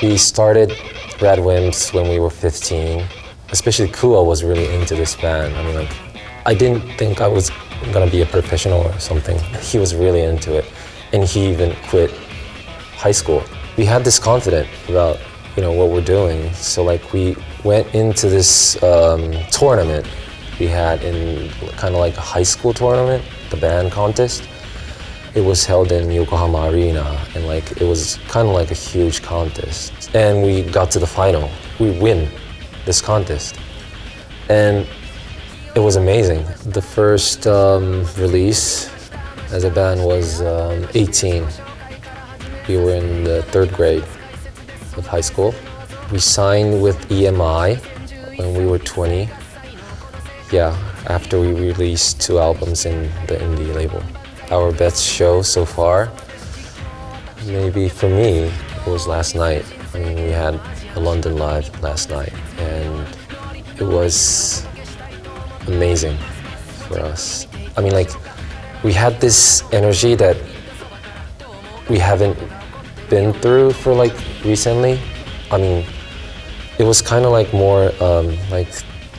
We started Radwimps when we were 15. Especially Kua was really into this band. I mean, like, I didn't think I was gonna be a professional or something. He was really into it, and he even quit high school. We had this confidence about, you know, what we're doing. So like we went into this tournament we had in kind of like a high school tournament, the band contest. It was held in Yokohama Arena, and like it was kind of like a huge contest. And we got to the final. We win this contest, and it was amazing. The first release as a band was 18. We were in the 3rd grade of high school. We signed with EMI when we were 20. Yeah, after we released 2 albums in the indie label. Our best show so far, maybe for me, it was last night. I mean, we had a London live last night, and it was amazing for us. I mean, like, we had this energy that we haven't been through for like recently. I mean, it was kind of like more like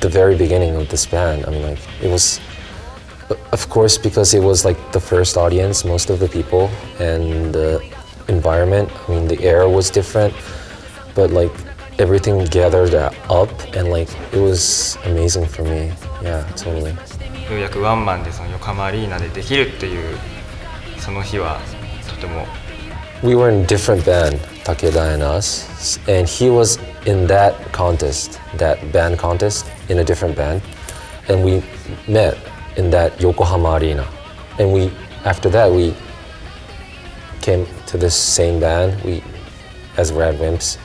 the very beginning of this band. I mean, like, it was, of course, because it was like the first audience, most of the people, and the environment. I mean, the air was different, but like everything gathered up, and like it was amazing for me. Yeah, totally. ようやくワンマンでその横浜アリーナでできるっていうその日はとても。We were in a different band, Takeda and us, and he was in that contest, that band contest, in a different band, and we met in that Yokohama Arena. And we, after that, we came to this same band. We, as Radwimps,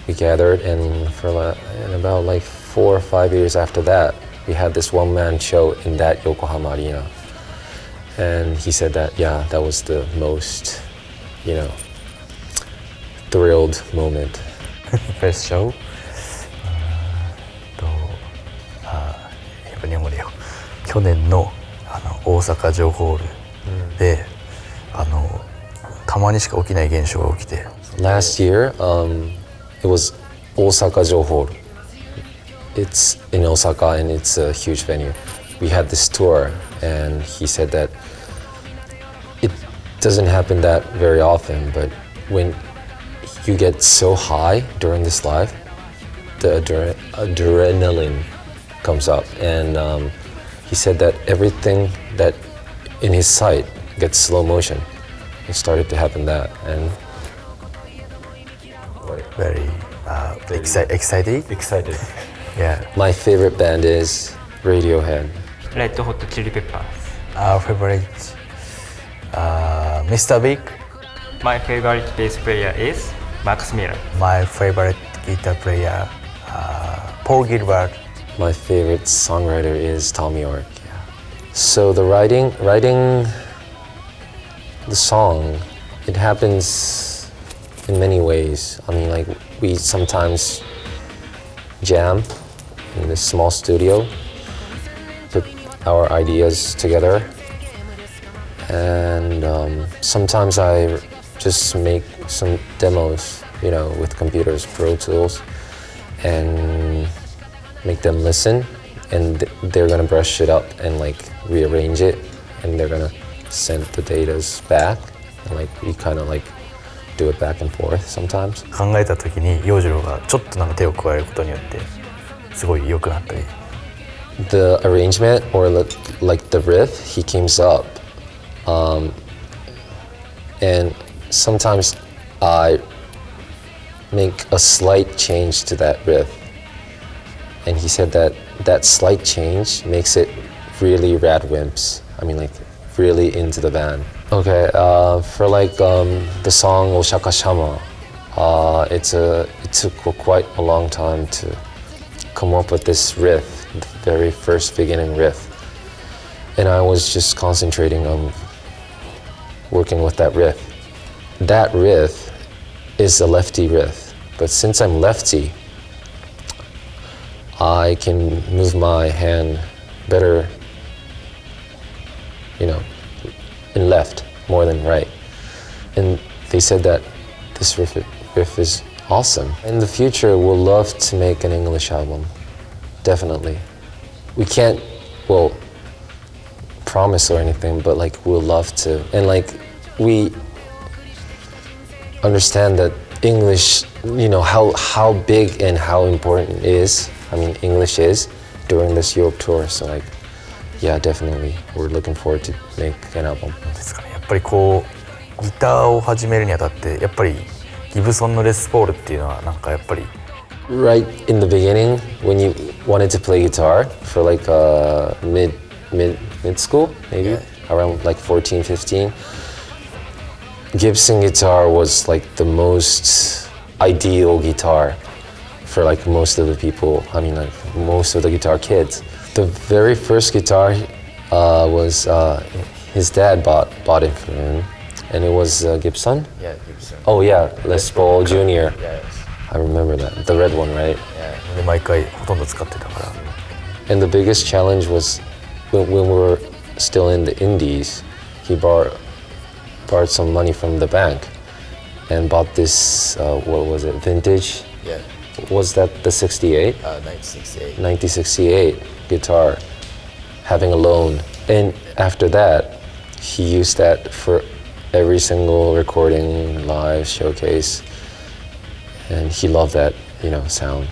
we gathered, and for and about like 4 or 5 years after that, we had this one-man show in that Yokohama Arena. And he said that, yeah, that was the most, you know, thrilled moment. First show? 日本語でよ。去年の大阪城ホールで、たまにしか起きない現象が起きて。Last year, it was Osaka Joe Hall. It's in Osaka, and it's a huge venue. We had this tour, and he said that it doesn't happen that very often, but when you get so high during this live, the adrenaline comes up, and he said that everything that in his sight gets slow motion. It started to happen that, and very excited. Excited. Yeah. My favorite band is Radiohead. Red Hot Chili Peppers. Our favorite, Mr. Big. My favorite bass player is Max Miller. My favorite guitar player, Paul Gilbert. My favorite songwriter is Tom York. Yeah. So the writing the song, it happens in many ways. I mean, like, we sometimes jam in this small studio, put our ideas together, and sometimes I just make some demos, you know, with computers, Pro Tools, and make them listen, and they're gonna brush it up and like rearrange it, and they're gonna send the datas back, and like we kind of like do it back and forth sometimes. 考えた時に洋次郎がちょっとなんか手を加えることによってすごい良くなったり。The arrangement or like the riff, he comes up, and sometimes I make a slight change to that riff, and he said that that slight change makes it really Radwimps. I mean, like, really into the band. Okay, for like the song Oshaka Shama, it took quite a long time to come up with this riff, the very first beginning riff, and I was just concentrating on working with that riff. That riff is a lefty riff, but since I'm lefty, I can move my hand better, you know, in left more than right. And they said that this riff is Awesome. In the future, we'll love to make an English album. Definitely. We can't, well, promise or anything, but like we'll love to. And like we understand that English, you know, how big and how important it is. I mean, English is during this Europe tour. So like, yeah, definitely. We're looking forward to make an album. ですかね。やっぱりこうギターを始めるにあたってやっぱりギブソンのレスポールっていうのはなんかやっぱり Right in the beginning, when you wanted to play guitar for like mid school, maybe around like 14, 15, Gibson guitar was like the most ideal guitar for like most of the people. I mean, like most of the guitar kids. The very first guitar was his dad bought it for him, and it was Gibson. Yeah, Gibson. Oh yeah, Les Paul Jr. Yes. I remember that, the red one, right? Yeah. で毎回ほとんど使ってたから。 And the biggest challenge was when we were still in the Indies, he borrowed some money from the bank and bought this, what was it, vintage? Yeah. Was that the 68? 1968. 1968 guitar, having a loan. And after that, he used that for every single recording, live, showcase. And he loved that, you know, sound.